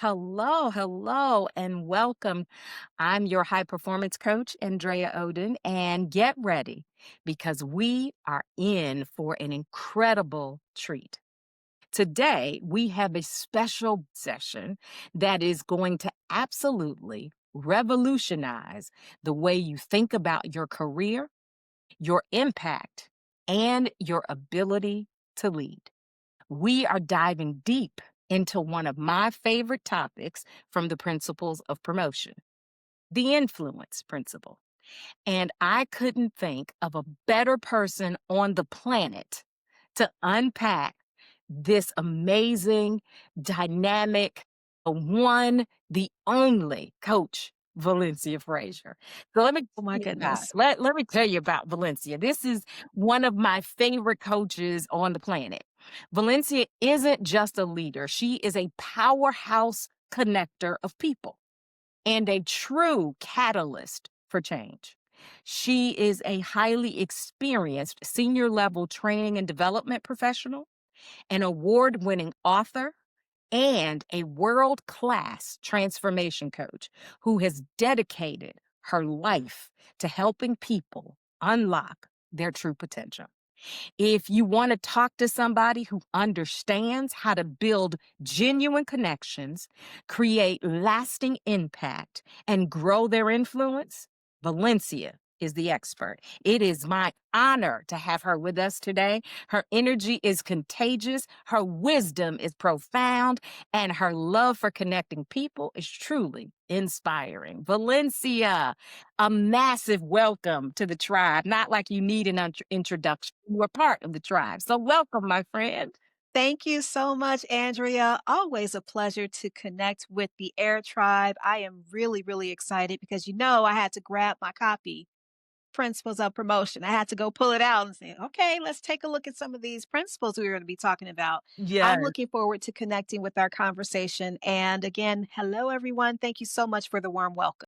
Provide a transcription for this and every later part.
Hello, hello, and welcome. I'm your high performance coach, Andrea Oden, and get ready because we are in for an incredible treat. Today, we have a special session that is going to absolutely revolutionize the way you think about your career, your impact, and your ability to lead. We are diving deep into one of my favorite topics from the principles of promotion, the influence principle. And I couldn't think of a better person on the planet to unpack this amazing, dynamic, the one, the only coach, Valencia Frazier. So let me Oh tell my you about goodness. let me tell you about Valencia. This is one of my favorite coaches on the planet. Valencia isn't just a leader, she is a powerhouse connector of people and a true catalyst for change. She is a highly experienced senior level training and development professional, an award winning author, and a world class transformation coach who has dedicated her life to helping people unlock their true potential. If you want to talk to somebody who understands how to build genuine connections, create lasting impact, and grow their influence, Valencia is the expert. It is my honor to have her with us today. Her energy is contagious, her wisdom is profound, and her love for connecting people is truly inspiring. Valencia, a massive welcome to the tribe. Not like you need an introduction. You are part of the tribe. So, welcome, my friend. Thank you so much, Andrea. Always a pleasure to connect with the Air Tribe. I am really, really excited because I had to grab my copy, Principles of Promotion. I had to go pull it out and say, okay, let's take a look at some of these principles we're going to be talking about. I'm Yes. looking forward to connecting with our conversation. And again, hello, everyone. Thank you so much for the warm welcome.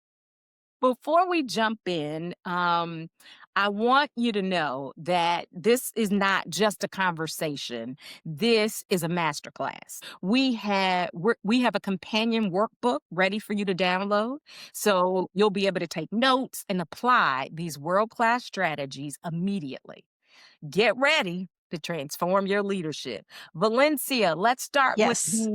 Before we jump in, I want you to know that this is not just a conversation. This is a masterclass. We have a companion workbook ready for you to download, so you'll be able to take notes and apply these world-class strategies immediately. Get ready to transform your leadership. Valencia, let's start with Yes.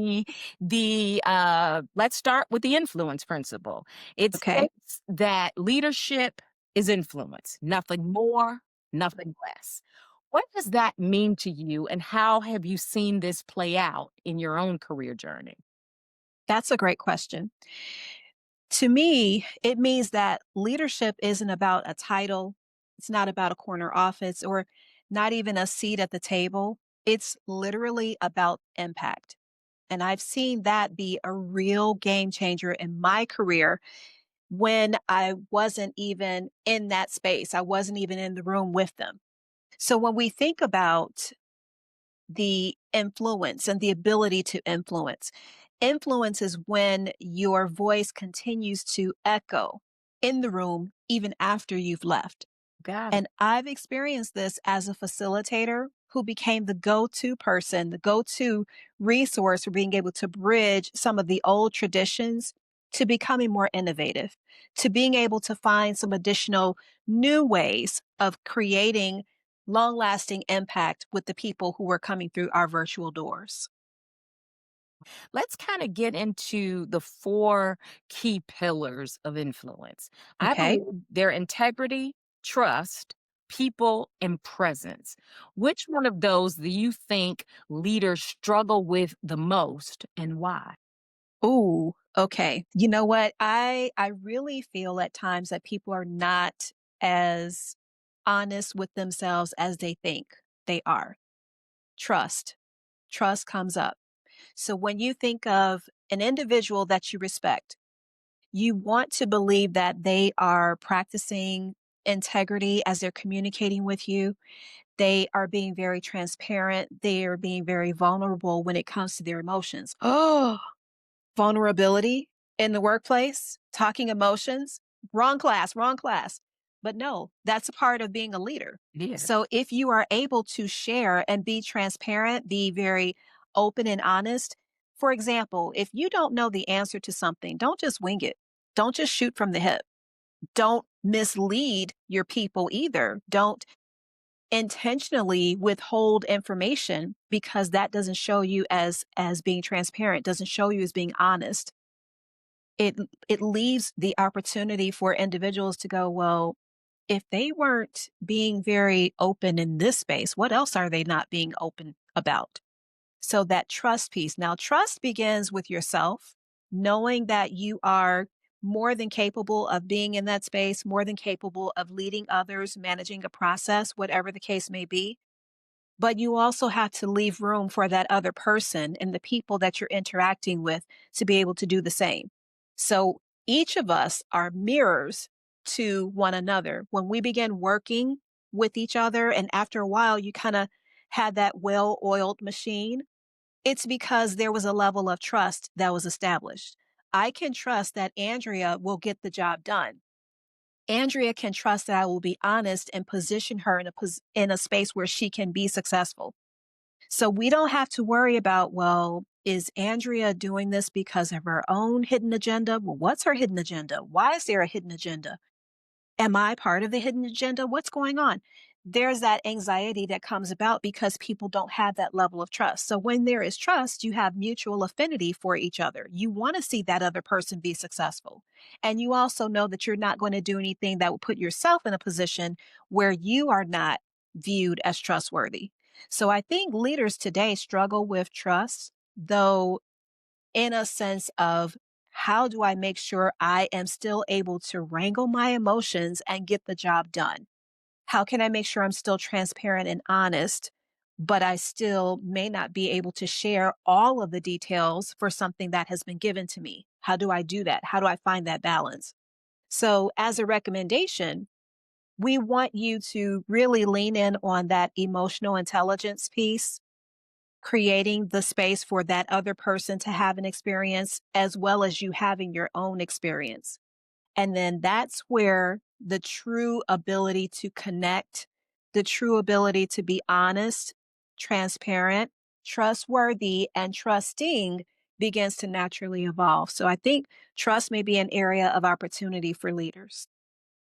let's start with the influence principle. It Okay. states that leadership is influence, nothing more, nothing less. What does that mean to you, and how have you seen this play out in your own career journey? That's a great question. To me, it means that leadership isn't about a title. It's not about a corner office or not even a seat at the table. It's literally about impact. And I've seen that be a real game changer in my career when I wasn't even in that space. I wasn't even in the room with them. So when we think about the influence and the ability to influence. Influence is when your voice continues to echo in the room even after you've left. Got it. And I've experienced this as a facilitator who became the go to person, the go to resource for being able to bridge some of the old traditions to becoming more innovative, to being able to find some additional new ways of creating long lasting impact with the people who are coming through our virtual doors. Let's kind of get into the four key pillars of influence. I Okay. believe they're integrity, trust, people, and presence. Which one of those do you think leaders struggle with the most and why? Ooh, okay. You know what? I really feel at times that people are not as honest with themselves as they think they are. Trust. Trust comes up. So when you think of an individual that you respect, you want to believe that they are practicing integrity as they're communicating with you. They are being very transparent. They are being very vulnerable when it comes to their emotions. Oh, vulnerability in the workplace, talking emotions, wrong class, wrong class. But no, that's a part of being a leader. Yeah. So if you are able to share and be transparent, be very open and honest, For example, if you don't know the answer to something, don't just wing it. Don't just shoot from the hip. Don't mislead your people either. Don't intentionally withhold information because that doesn't show you as being transparent, doesn't show you as being honest. It leaves the opportunity for individuals to go, well, if they weren't being very open in this space, what else are they not being open about? So that trust piece. Now, trust begins with yourself, knowing that you are more than capable of being in that space, more than capable of leading others, managing a process, whatever the case may be. But you also have to leave room for that other person and the people that you're interacting with to be able to do the same. So each of us are mirrors to one another. When we begin working with each other, and after a while, you kind of had that well oiled machine, it's because there was a level of trust that was established. I can trust that Andrea will get the job done. Andrea can trust that I will be honest and position her in a space where she can be successful. So we don't have to worry about, well, is Andrea doing this because of her own hidden agenda? Well, what's her hidden agenda? Why is there a hidden agenda? Am I part of the hidden agenda? What's going on? There's that anxiety that comes about because people don't have that level of trust. So when there is trust, you have mutual affinity for each other. You want to see that other person be successful. And you also know that you're not going to do anything that will put yourself in a position where you are not viewed as trustworthy. So I think leaders today struggle with trust, though in a sense of how do I make sure I am still able to wrangle my emotions and get the job done? How can I make sure I'm still transparent and honest, but I still may not be able to share all of the details for something that has been given to me? How do I do that? How do I find that balance? So, as a recommendation, we want you to really lean in on that emotional intelligence piece, creating the space for that other person to have an experience as well as you having your own experience. And then that's where the true ability to connect, the true ability to be honest, transparent, trustworthy, and trusting begins to naturally evolve. So I think trust may be an area of opportunity for leaders.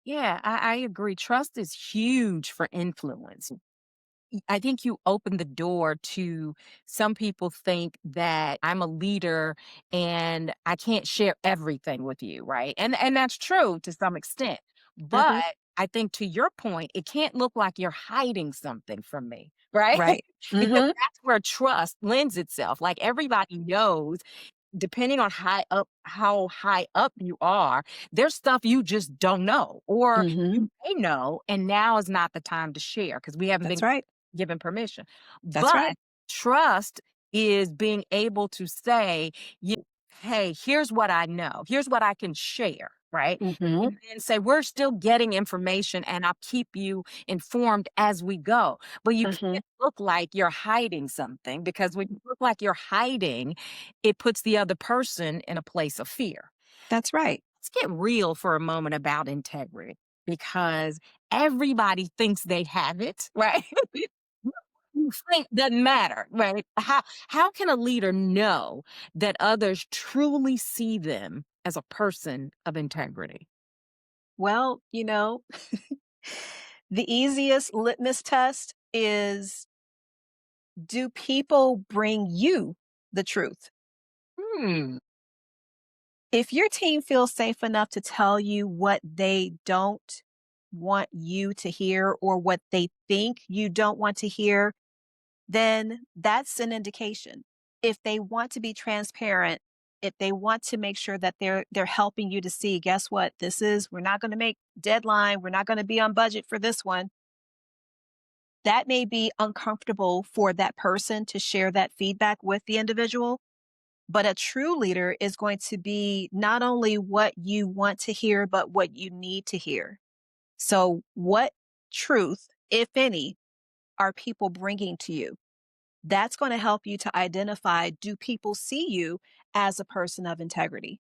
Yeah, I agree. Trust is huge for influence. I think you open the door to some people think that I'm a leader and I can't share everything with you, right? And that's true to some extent. But Hmm. I think to your point, it can't look like you're hiding something from me, right? Right. Because Hmm. that's where trust lends itself. Like everybody knows depending on how high up you are, there's stuff you just don't know or Hmm. you may know, and now is not the time to share because we haven't That's been right. given permission. That's But right. trust is being able to say, hey, here's what I know, here's what I can share, right? Hmm. And then say, we're still getting information and I'll keep you informed as we go. But you Hmm. can't look like you're hiding something because when you look like you're hiding, it puts the other person in a place of fear. That's right. Let's get real for a moment about integrity because everybody thinks they have it, right? You think doesn't matter, right? How can a leader know that others truly see them as a person of integrity? Well, the easiest litmus test is, do people bring you the truth? Hmm. If your team feels safe enough to tell you what they don't want you to hear or what they think you don't want to hear, then that's an indication. If they want to be transparent, if they want to make sure that they're helping you to see, guess what? We're not going to make deadline, we're not going to be on budget for this one. That may be uncomfortable for that person to share that feedback with the individual, but a true leader is going to be not only what you want to hear, but what you need to hear. So, what truth, if any, are people bringing to you? That's going to help you to identify, do people see you as a person of integrity?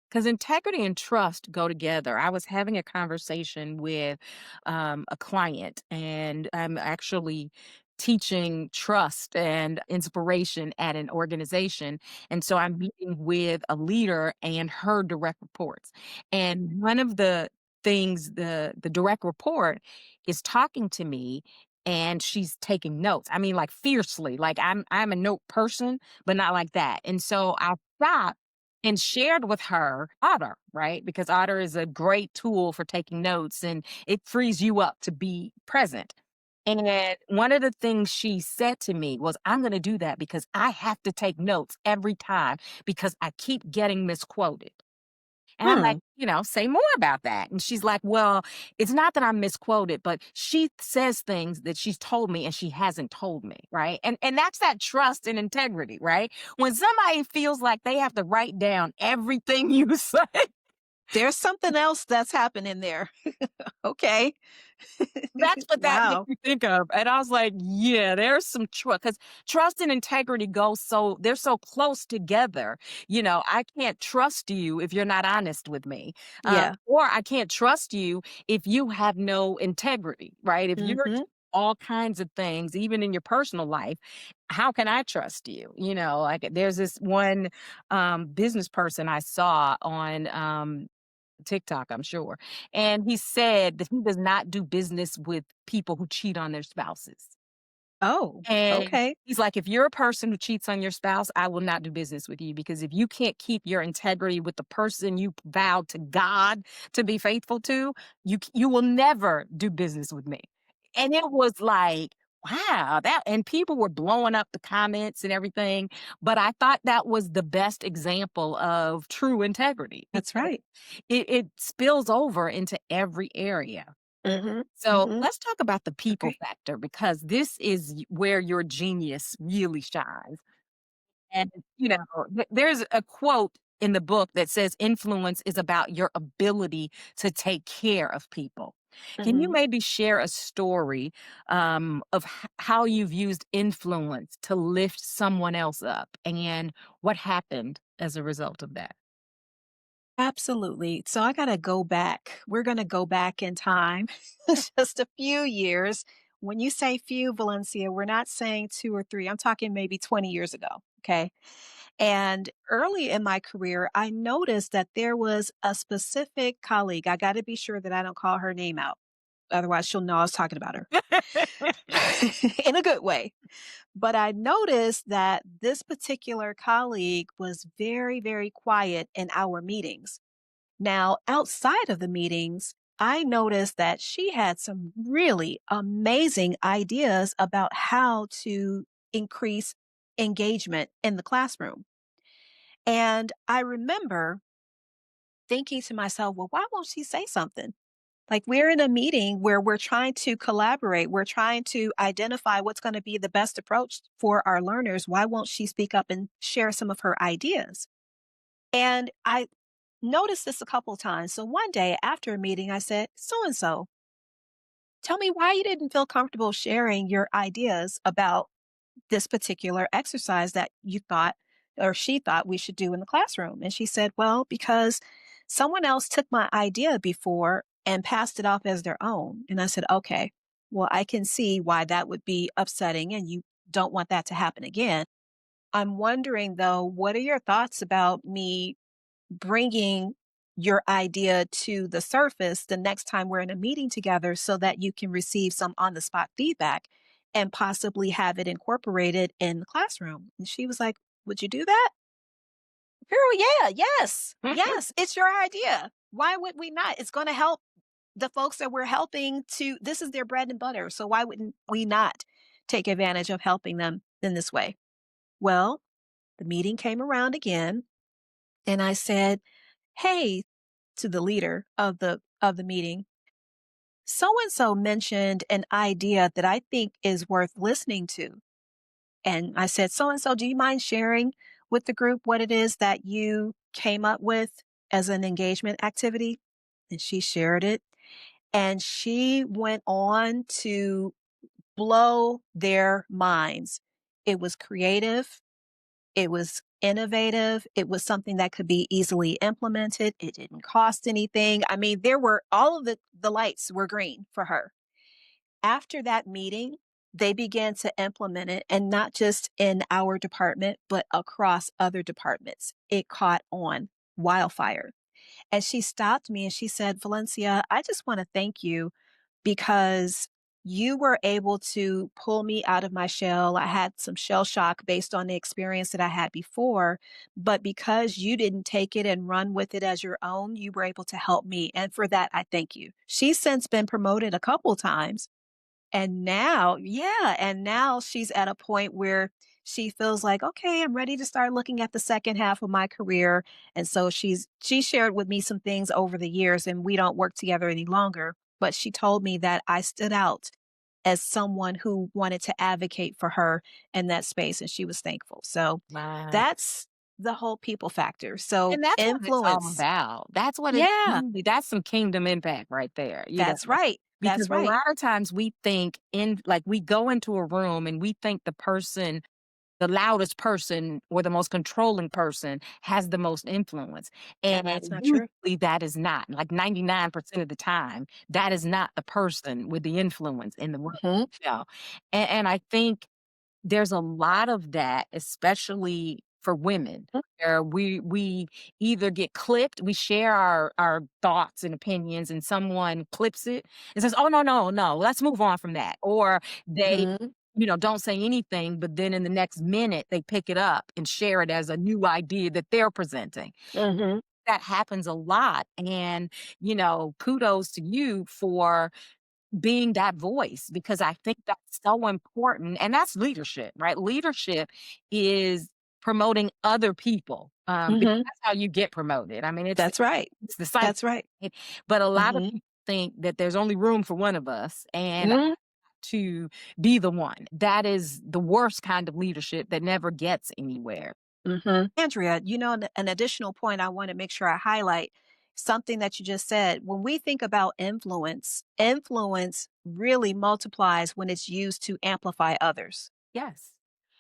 Because integrity and trust go together. I was having a conversation with a client, and I'm actually teaching trust and inspiration at an organization. And so I'm meeting with a leader and her direct reports. And one of the things, the direct report is talking to me and she's taking notes. I mean, like fiercely. Like I'm a note person, but not like that. And so I stopped and shared with her Otter, right? Because Otter is a great tool for taking notes and it frees you up to be present. And one of the things she said to me was, I'm going to do that because I have to take notes every time because I keep getting misquoted. And I'm like, Hmm. say more about that. And she's like, well, it's not that I'm misquoted, but she says things that she's told me and she hasn't told me. Right. And that's that trust and integrity, right? When somebody feels like they have to write down everything you say. There's something else that's happening there. Okay. That's what that made Wow. me think of, and I was like, "Yeah, there's some trust because trust and integrity go they're so close together, I can't trust you if you're not honest with me, Yeah. or I can't trust you if you have no integrity, right? If you're Mhm. all kinds of things, even in your personal life, how can I trust you? Like, there's this one, business person I saw on, TikTok, I'm sure. And he said that he does not do business with people who cheat on their spouses. Oh, And okay. he's like, if you're a person who cheats on your spouse, I will not do business with you because if you can't keep your integrity with the person you vowed to God to be faithful to, you will never do business with me. And it was like, wow, that and people were blowing up the comments and everything. But I thought that was the best example of true integrity That's because right. it spills over into every area. Mhm. So Mhm. let's talk about the people Okay. factor because this is where your genius really shines. And, there's a quote in the book that says influence is about your ability to take care of people. Can you Mhm. maybe share a story of how you've used influence to lift someone else up and what happened as a result of that? Absolutely. So I gotta go back. We're gonna go back in time just a few years. When you say few, Valencia, we're not saying 2 or 3. I'm talking maybe 20 years ago. Okay. And early in my career, I noticed that there was a specific colleague. I got to be sure that I don't call her name out. Otherwise, she'll know I was talking about her in a good way. But I noticed that this particular colleague was very, very quiet in our meetings. Now, outside of the meetings, I noticed that she had some really amazing ideas about how to increase engagement in the classroom. And I remember thinking to myself, well, why won't she say something? Like, we're in a meeting where we're trying to collaborate, we're trying to identify what's going to be the best approach for our learners. Why won't she speak up and share some of her ideas? And I noticed this a couple of times. So one day after a meeting, I said, so and so, tell me why you didn't feel comfortable sharing your ideas about this particular exercise that you thought or she thought we should do in the classroom. And she said, well, because someone else took my idea before and passed it off as their own. And I said, okay, well, I can see why that would be upsetting and you don't want that to happen again. I'm wondering though, what are your thoughts about me bringing your idea to the surface the next time we're in a meeting together so that you can receive some on the spot feedback and possibly have it incorporated in the classroom? And she was like, would you do that? Girl, yeah, yes, yes, it's your idea. Why would we not? It's going to help the folks that we're helping to, this is their bread and butter. So why wouldn't we not take advantage of helping them in this way? Well, the meeting came around again and I said, hey, to the leader of the meeting, so and so mentioned an idea that I think is worth listening to. And I said, so and so, do you mind sharing with the group what it is that you came up with as an engagement activity? And she shared it. And she went on to blow their minds. It was creative. It was innovative. It was something that could be easily implemented. It didn't cost anything. I mean, there were all of the lights were green for her. After that meeting, they began to implement it, and not just in our department, but across other departments. It caught on wildfire. And she stopped me and she said, Valencia, I just want to thank you because you were able to pull me out of my shell. I had some shell shock based on the experience that I had before, but because you didn't take it and run with it as your own, you were able to help me. And for that, I thank you. She's since been promoted a couple times and now and now she's at a point where she feels like, "Okay, I'm ready to start looking at the second half of my career." And so she shared with me some things over the years, and we don't work together any longer, but she told me that I stood out as someone who wanted to advocate for her in that space, and she was thankful. So, Wow. that's the whole people factor. So, And that's what it's all influence. about. That's what it's Yeah, really that's some kingdom impact right there, you know? that's right. Because That's a right. lot of times we think in like, we go into a room and we think the loudest person or the most controlling person has the most influence, And and that's not true. usually that is not. Like 99% of the time, that is not the person with the influence in the room, Mhm, you know? And I think there's a lot of that, especially for women, mhm, where we either get clipped, we share our thoughts and opinions, and someone clips it and says, "Oh, no, no, no, let's move on from that." Or they, mhm, don't say anything, but then in the next minute, they pick it up and share it as a new idea that they're presenting. mhm. That happens a lot, and, kudos to you for being that voice because I think that's so important, and that's leadership, right? Leadership is promoting other people, because Mhm. that's how you get promoted. I mean, That's right. it's the cycle, That's right. right? But a lot of Mhm. people think that there's only room for one of us, and Mhm. to be the one. That is the worst kind of leadership that never gets anywhere. Mhm. Andrea, an additional point I wanna make sure I highlight, something that you just said. When we think about influence, influence really multiplies when it's used to amplify others Yes.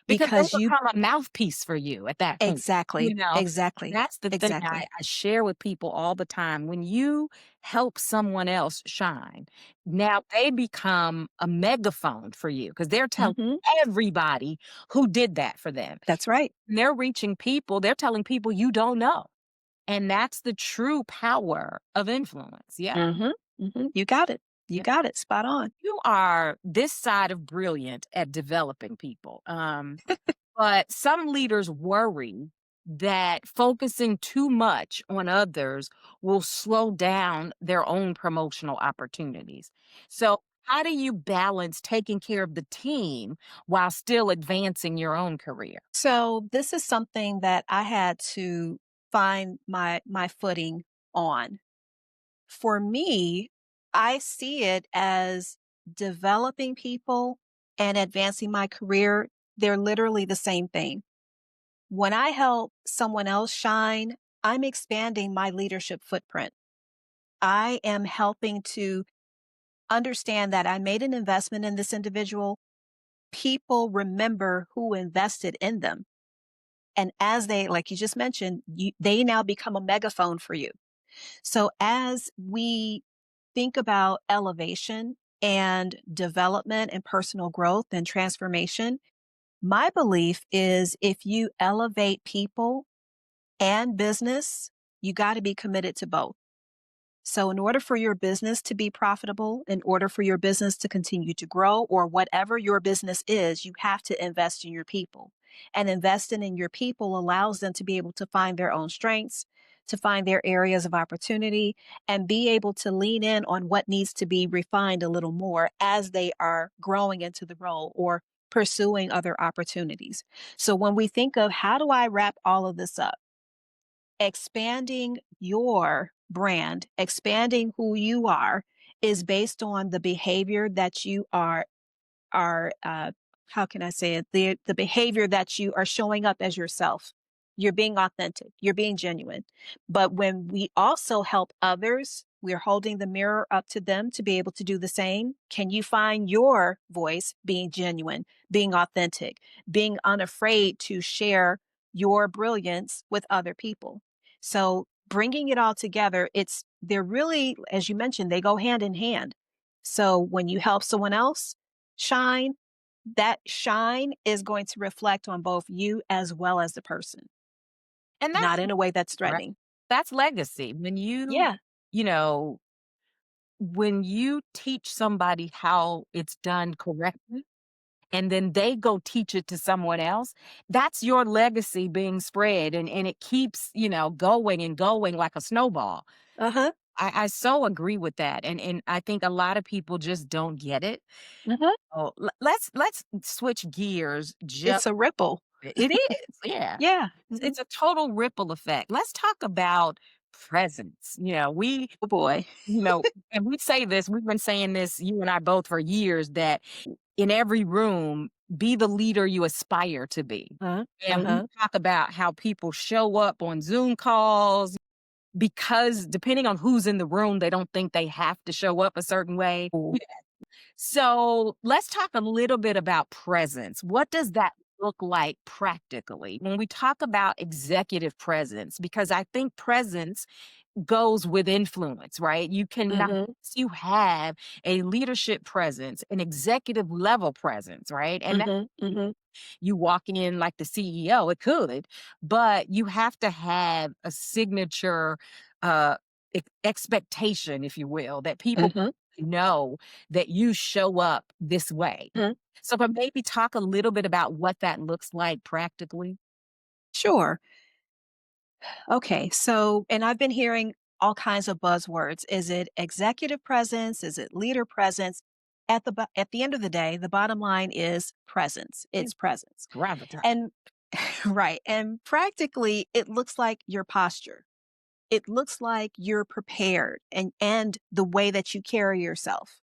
Because they because you. become a mouthpiece for you at that point, you Exactly, know? exactly, That's the thing I exactly. I share with people all the time. When you help someone else shine, now they become a megaphone for you because 'cause they're telling Mhm. everybody who did that for them. That's right. And they're reaching people, they're telling people you don't know, and that's the true power of influence. Yeah, Mhm. Mhm. You got it. You yeah. got it. Spot on. You are this side of brilliant at developing people. But some leaders worry that focusing too much on others will slow down their own promotional opportunities. So, how do you balance taking care of the team while still advancing your own career? So this is something that I had to find my footing on. For me, I see it as developing people and advancing my career. They're literally the same thing. When I help someone else shine, I'm expanding my leadership footprint. I am helping to understand that I made an investment in this individual. People remember who invested in them. And as they, like you just mentioned, they now become a megaphone for you. So as we think about elevation and development and personal growth and transformation, my belief is if you elevate people and business, you got to be committed to both. So, in order for your business to be profitable, in order for your business to continue to grow, or whatever your business is, you have to invest in your people. And investing in your people allows them to be able to find their own strengths, to find their areas of opportunity, and be able to lean in on what needs to be refined a little more as they are growing into the role or pursuing other opportunities. So, when we think of how do I wrap all of this up? Expanding your brand, expanding who you are is based on the behavior that you are how can I say it? The behavior that you are showing up as yourself. You're being authentic, you're being genuine. But when we also help others, we're holding the mirror up to them to be able to do the same. Can you find your voice being genuine, being authentic, being unafraid to share your brilliance with other people? So bringing it all together, they're really, as you mentioned, they go hand in hand. So when you help someone else shine, that shine is going to reflect on both you as well as the person, And not that's in a way that's right. threatening. That's legacy. Yeah. You know, when you teach somebody how it's done correctly, and then they go teach it to someone else, that's your legacy being spread, and it keeps, going and going like a snowball. Uh-huh. I so agree with that, and I think a lot of people just don't get it. Uh-huh. Oh, let's switch gears just It's a ripple. it is, yeah. Yeah. It's a total ripple effect. Let's talk about presence. Oh boy. And we say this, we've been saying this, you and I both, for years, that in every room, be the leader you aspire to be. Uh-huh. And we Uh-huh. talk about how people show up on Zoom calls because depending on who's in the room, they don't think they have to show up a certain way. Ooh. So let's talk a little bit about presence. What does that look like practically when we talk about executive presence? Because I think presence goes with influence, right? You cannot, Mhm. you have a leadership presence, an executive level presence, right? And that Mhm. Mhm. you walking in like the CEO, it could, but you have to have a signature uh expectation, if you will, that people Mhm. know that you show up this way. Mhm. So, but maybe talk a little bit about what that looks like practically. Sure. Okay. So, and I've been hearing all kinds of buzzwords. Is it executive presence? Is it leader presence? At the end of the day, the bottom line is presence. Yeah, It's presence. gravitas. And right. And practically it looks like your posture. It looks like you're prepared and the way that you carry yourself.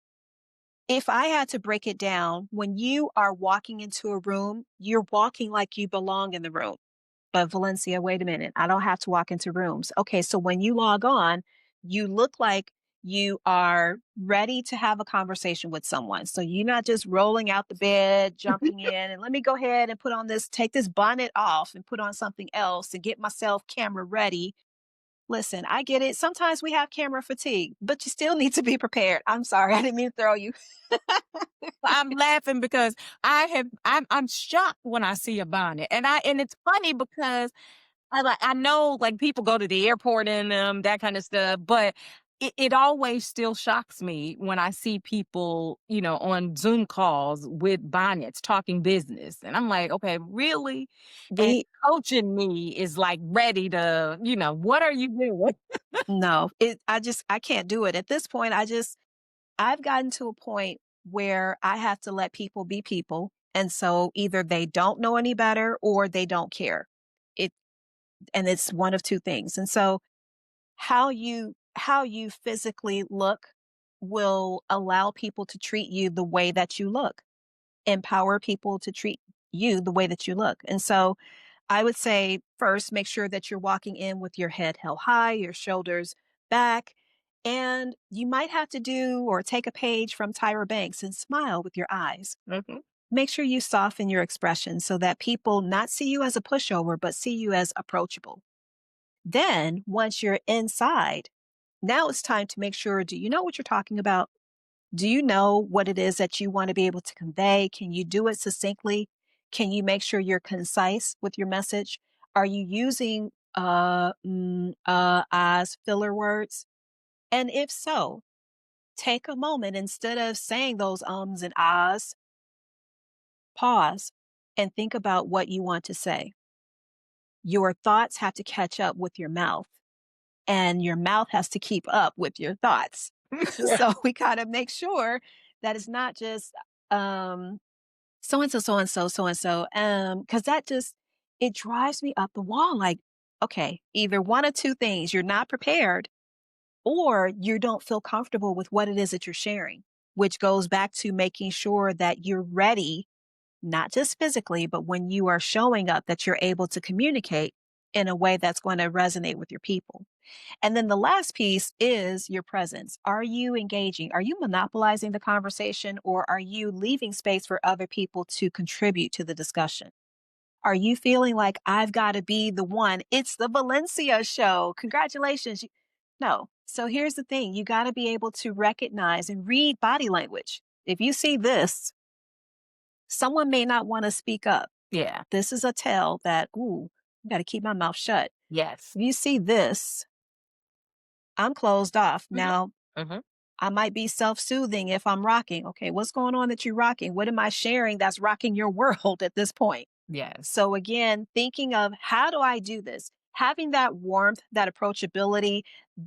If I had to break it down, when you are walking into a room, you're walking like you belong in the room. But Valencia, wait a minute. I don't have to walk into rooms. Okay, so when you log on, you look like you are ready to have a conversation with someone. So you're not just rolling out the bed, jumping in, and let me go ahead and take this bonnet off and put on something else and get myself camera ready. Listen, I get it. Sometimes we have camera fatigue, but you still need to be prepared. I'm sorry, I didn't mean to throw you. I'm laughing because I'm shocked when I see a bonnet. And it's funny because I know, like, people go to the airport in them, that kind of stuff, but it always still shocks me when I see people, on Zoom calls with bonnets talking business. And I'm like, okay, really? And We coaching me is like ready to, what are you doing? No, I can't do it. At this point, I've gotten to a point where I have to let people be people. And so either they don't know any better or they don't care. It and it's one of two things. And so how you physically look will allow people to treat you the way that you look. Empower people to treat you the way that you look. And so I would say first, make sure that you're walking in with your head held high, your shoulders back, and you might have to do or take a page from Tyra Banks and smile with your eyes. Mhm. Make sure you soften your expression so that people not see you as a pushover, but see you as approachable. Then, once you're inside, now it's time to make sure, do you know what you're talking about? Do you know what it is that you want to be able to convey? Can you do it succinctly? Can you make sure you're concise with your message? Are you using as filler words? And if so, take a moment instead of saying those ums and ahs, pause and think about what you want to say. Your thoughts have to catch up with your mouth, and your mouth has to keep up with your thoughts. Yeah. So we got to make sure that it's not just um so and so, so and so, so and so. Because that just it drives me up the wall. Like, okay, either one of two things: you're not prepared, or you don't feel comfortable with what it is that you're sharing. Which goes back to making sure that you're ready, not just physically, but when you are showing up, that you're able to communicate in a way that's going to resonate with your people. And then the last piece is your presence. Are you engaging? Are you monopolizing the conversation, or are you leaving space for other people to contribute to the discussion? Are you feeling like I've got to be the one? It's the Valencia show. Congratulations. No. So here's the thing, you got to be able to recognize and read body language. If you see this, Someone may not want to speak up. Yeah. This is a tell that, ooh, I got to keep my mouth shut. Yes. If you see this, I'm closed off. Mhm. Now, Mhm. I might be self soothing if I'm rocking. Okay, what's going on that you're rocking? What am I sharing that's rocking your world at this point? Yes. So, again, thinking of how do I do this? Having that warmth, that approachability,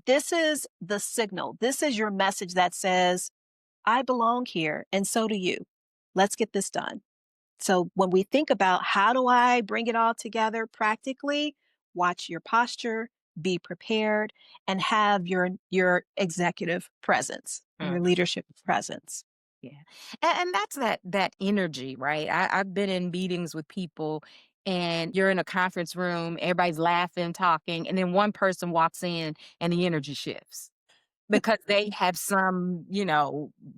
this is the signal. This is your message that says, I belong here, and so do you. Let's get this done. So when we think about how do I bring it all together practically, watch your posture, be prepared, and have your executive presence, your Mhm. leadership presence. Yeah. And that's that energy, right? I've been in meetings with people and you're in a conference room, everybody's laughing, talking, and then one person walks in and the energy shifts because they have some,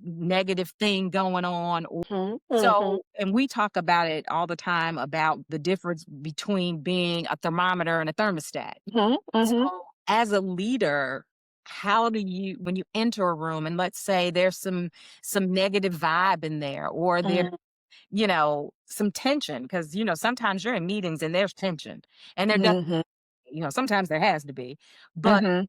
negative thing going on. Mhm, mhm, So, and we talk about it all the time about the difference between being a thermometer and a thermostat. mhm, So, mhm, as a leader, how do you when you enter a room and let's say there's some negative vibe in there or there, mhm, some tension because sometimes you're in meetings and there's tension and there does, mhm, sometimes there has to be. But mhm.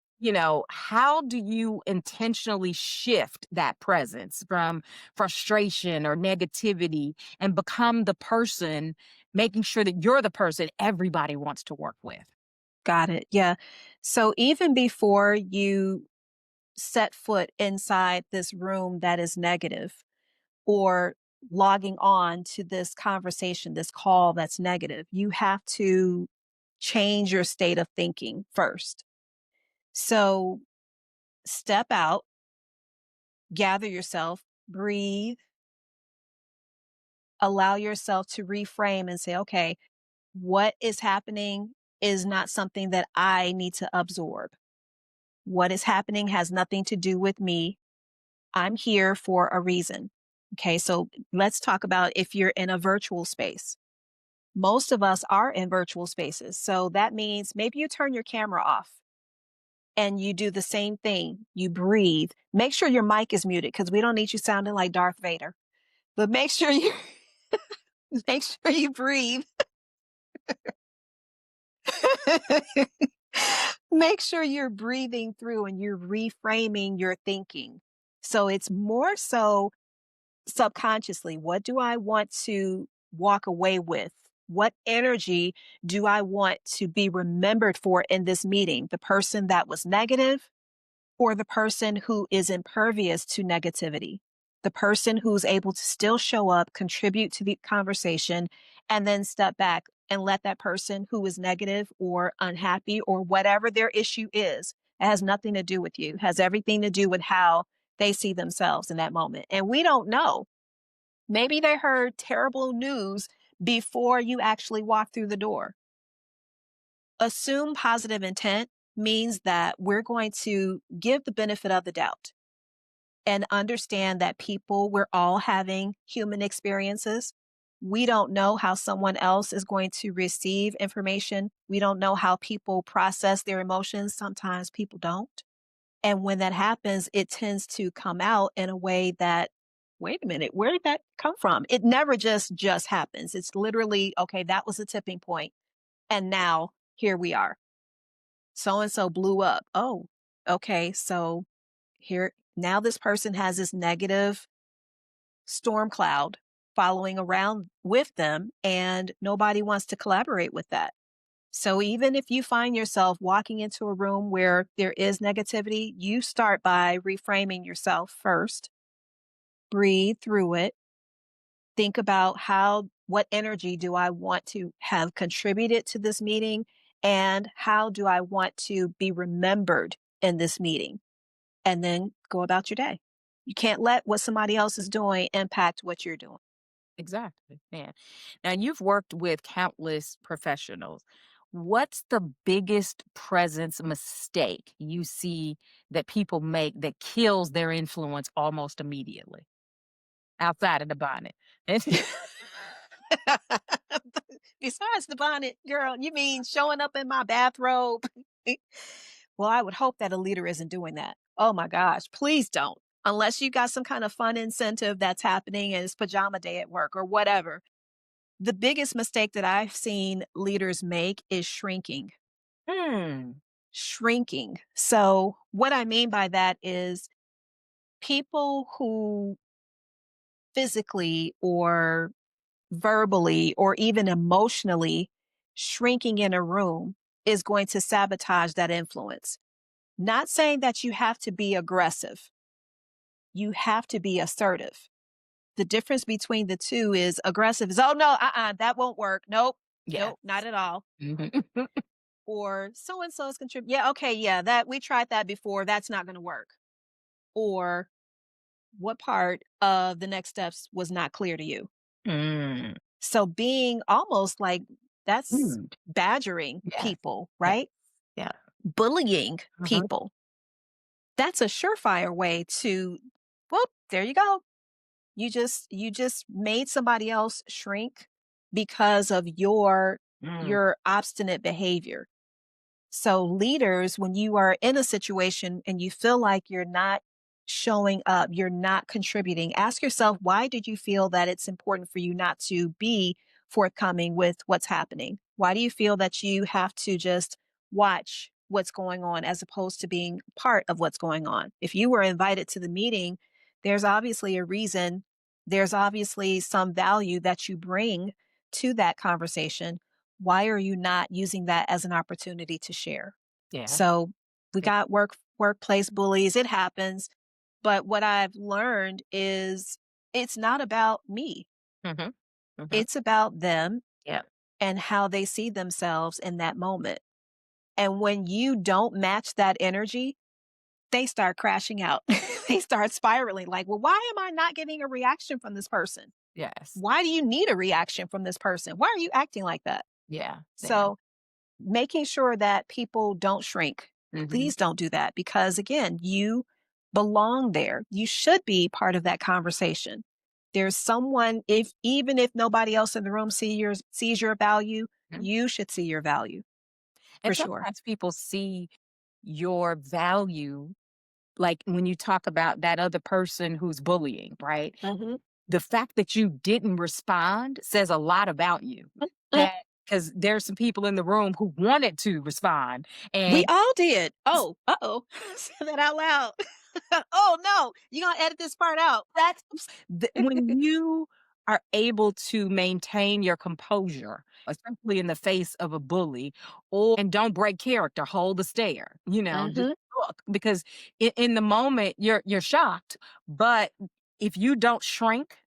how do you intentionally shift that presence from frustration or negativity and become the person making sure that you're the person everybody wants to work with? Got it. Yeah. So even before you set foot inside this room that is negative, or logging on to this conversation, this call that's negative, you have to change your state of thinking first. So step out, gather yourself, breathe, allow yourself to reframe and say, okay, what is happening is not something that I need to absorb. What is happening has nothing to do with me. I'm here for a reason. Okay, so let's talk about if you're in a virtual space. Most of us are in virtual spaces. So that means maybe you turn your camera off and you do the same thing. You breathe. Make sure your mic is muted because we don't need you sounding like Darth Vader. But make sure you make sure you breathe. Make sure you're breathing through and you're reframing your thinking. So it's more so subconsciously, what do I want to walk away with? What energy do I want to be remembered for in this meeting? The person that was negative or the person who is impervious to negativity? The person who's able to still show up, contribute to the conversation, and then step back and let that person who is negative or unhappy or whatever their issue is, it has nothing to do with you, has everything to do with how they see themselves in that moment. And we don't know. Maybe they heard terrible news before you actually walk through the door. Assume positive intent means that we're going to give the benefit of the doubt and understand that we're all having human experiences. We don't know how someone else is going to receive information. We don't know how people process their emotions. Sometimes people don't. And when that happens, it tends to come out in a way that, wait a minute, where did that come from? It never just happens. It's literally, okay, that was a tipping point, and now here we are. So and so blew up. Oh, okay. So here now this person has this negative storm cloud following around with them, and nobody wants to collaborate with that. So even if you find yourself walking into a room where there is negativity, you start by reframing yourself first, breathe through it, think about what energy do I want to have contributed to this meeting, and how do I want to be remembered in this meeting, and then go about your day. You can't let what somebody else is doing impact what you're doing. Exactly. Yeah. Now you've worked with countless professionals. What's the biggest presence mistake you see that people make that kills their influence almost immediately outside of the bonnet? Besides the bonnet, girl, you mean showing up in my bathrobe? Well, I would hope that a leader isn't doing that. Oh my gosh, please don't. unless you got some kind of fun incentive that's happening and it's pajama day at work or whatever. The biggest mistake that I've seen leaders make is shrinking. Hmm. Shrinking. So, what I mean by that is people who physically or verbally or even emotionally shrinking in a room is going to sabotage that influence. Not saying that you have to be aggressive, you have to be assertive. The difference between the two is aggressive is, oh no, that won't work. Nope, Yes. nope, not at all. Mhm. Or so and so is contributing. Yeah, okay, yeah, that we tried that before. That's not going to work. Or what part of the next steps was not clear to you? Mm. So being almost like that's Rude. badgering Yes. people, Yes. right? Yeah. Bullying Mhm. people. That's a surefire way to, whoop, there you go. You just made somebody else shrink because of Mm. your obstinate behavior. So, leaders, when you are in a situation and you feel like you're not showing up, you're not contributing, ask yourself, why did you feel that it's important for you not to be forthcoming with what's happening? Why do you feel that you have to just watch what's going on as opposed to being part of what's going on? If you were invited to the meeting, there's obviously a reason, there's obviously some value that you bring to that conversation. Why are you not using that as an opportunity to share? Yeah. So we Yeah. got workplace bullies, it happens. But what I've learned is it's not about me. Mhm. Mhm. It's about them Yeah. and how they see themselves in that moment. And when you don't match that energy, they start crashing out. They start spiraling like, well, why am I not getting a reaction from this person? Yes. Why do you need a reaction from this person? Why are you acting like that? Yeah. Yeah. So making sure that people don't shrink. Mhm. Please don't do that because, again, you belong there. You should be part of that conversation. There's someone, if even if nobody else in the room sees your value, Mhm. you should see your value for And sure. sometimes people see your value, like when you talk about that other person who's bullying, right? Hmm. The fact that you didn't respond says a lot about you. That because there's some people in the room who wanted to respond, We and all did. Oh, uh-oh. Say that out loud. Oh no, you gonna edit this part out. that's Oops. when you are able to maintain your composure, especially in the face of a bully, or and don't break character, hold the stare, just Hmm. look because in the moment you're shocked, but if you don't shrink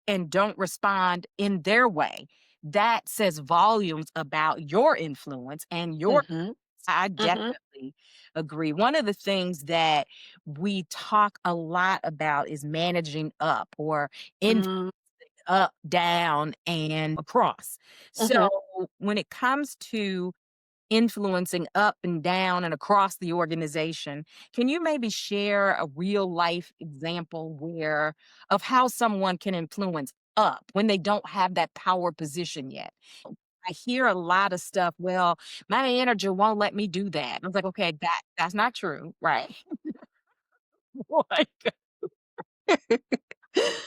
and don't respond in their way, that says volumes about your influence and your Hmm. I Hmm. definitely agree. One of the things that we talk a lot about is managing up or in Hmm. up, down, and across. So Hmm. when it comes to influencing up and down and across the organization, can you maybe share a real life example where of how someone can influence up when they don't have that power position yet? I hear a lot of stuff, "Well, my manager won't let me do that." I was like, "Okay, that's not true, right?" Like,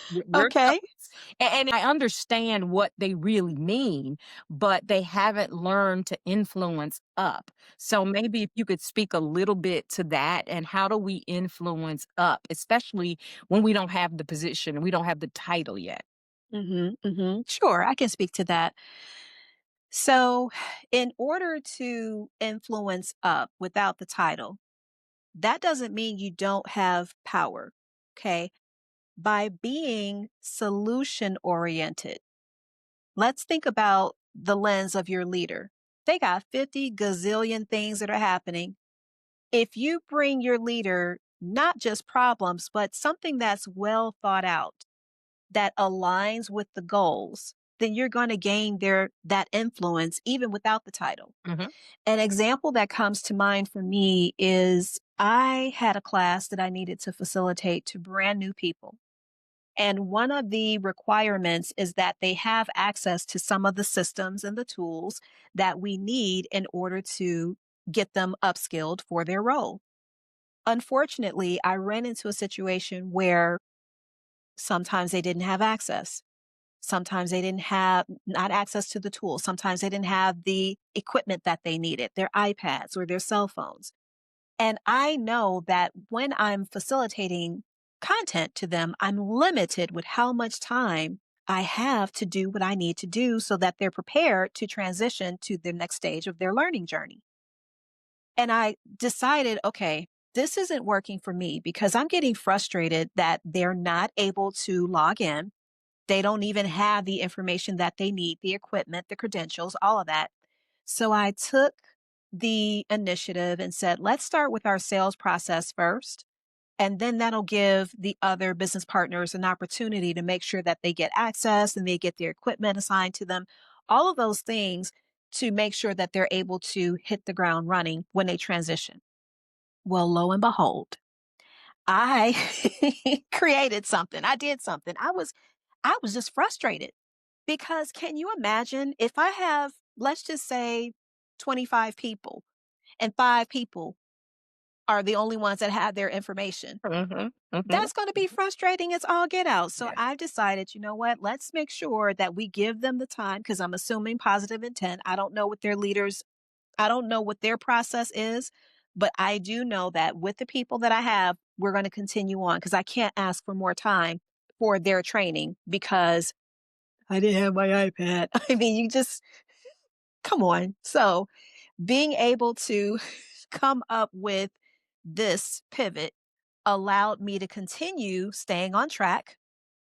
we're Okay. adults, and I understand what they really mean, but they haven't learned to influence up. So maybe if you could speak a little bit to that, and how do we influence up, especially when we don't have the position, we don't have the title yet? Mhm, mhm. Sure, I can speak to that. So, in order to influence up without the title, that doesn't mean you don't have power. Okay. By being solution oriented, let's think about the lens of your leader. They got 50 gazillion things that are happening. If you bring your leader not just problems, but something that's well thought out, that aligns with the goals, then you're going to gain that influence even without the title. Mhm. An example that comes to mind for me is I had a class that I needed to facilitate to brand new people. And one of the requirements is that they have access to some of the systems and the tools that we need in order to get them upskilled for their role. Unfortunately, I ran into a situation where sometimes they didn't have access. Sometimes they didn't have not access to the tools. Sometimes they didn't have the equipment that they needed, their iPads or their cell phones. And I know that when I'm facilitating content to them, I'm limited with how much time I have to do what I need to do so that they're prepared to transition to the next stage of their learning journey. And I decided, okay, this isn't working for me because I'm getting frustrated that they're not able to log in. They don't even have the information that they need, the equipment, the credentials, all of that. So I took the initiative and said, let's start with our sales process first. And then that'll give the other business partners an opportunity to make sure that they get access and they get their equipment assigned to them. All of those things to make sure that they're able to hit the ground running when they transition. Well, lo and behold, I created something. I did something. I was just frustrated because can you imagine if I have, let's just say, 25 people and 5 people are the only ones that have their information? Mhm, mhm. That's going to be frustrating as all get out. So Yeah. I've decided, you know what? Let's make sure that we give them the time because I'm assuming positive intent. I don't know what their leaders, I don't know what their process is, but I do know that with the people that I have, we're going to continue on because I can't ask for more time for their training because I didn't have my iPad. I mean, you just come on. So being able to come up with this pivot allowed me to continue staying on track,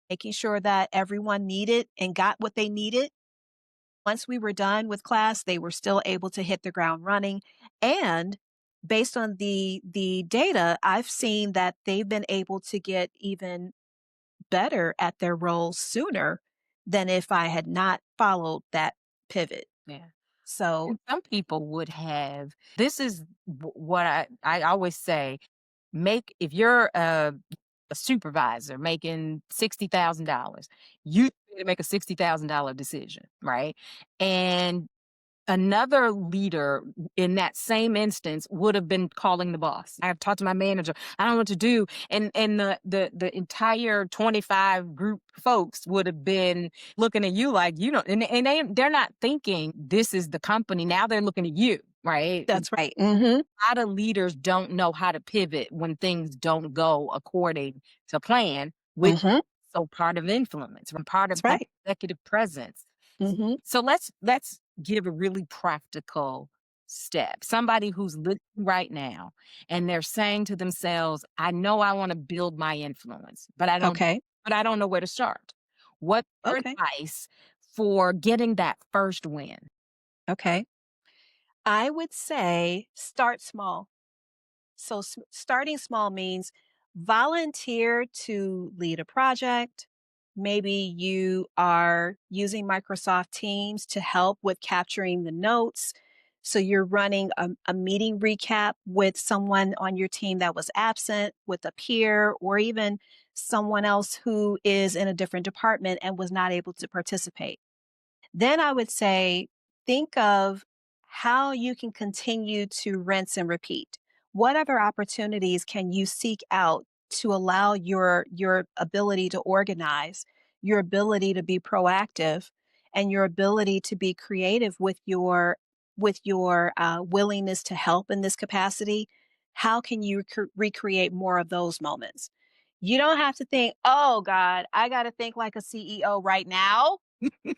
making sure that everyone needed and got what they needed. Once we were done with class, they were still able to hit the ground running. And based on the data, I've seen that they've been able to get even better at their roles sooner than if I had not followed that pivot. Yeah. So, And some people would have this is what I always say, make if you're a supervisor making $60,000, you need to make a $60,000 decision, right? And another leader in that same instance would have been calling the boss. I have talked to my manager. I don't know what to do. And the entire 25 group folks would have been looking at you like, you know, and they're not thinking this is the company. Now they're looking at you, right? that's right. Mhm. A lot of leaders don't know how to pivot when things don't go according to plan, which Mhm. so part of influence and part of That's having right. executive presence. Mhm. So let's give a really practical step. Somebody who's listening right now and they're saying to themselves, I know I want to build my influence, Okay. but I don't know where to start. What's your Okay. advice for getting that first win? Okay. I would say start small. So starting small means volunteer to lead a project. Maybe you are using Microsoft Teams to help with capturing the notes. So you're running a meeting recap with someone on your team that was absent, with a peer, or even someone else who is in a different department and was not able to participate. Then I would say, think of how you can continue to rinse and repeat. What other opportunities can you seek out to allow your ability to organize, your ability to be proactive, and your ability to be creative with your willingness to help in this capacity? How can you recreate more of those moments? You don't have to think, oh God, I got to think like a CEO right now.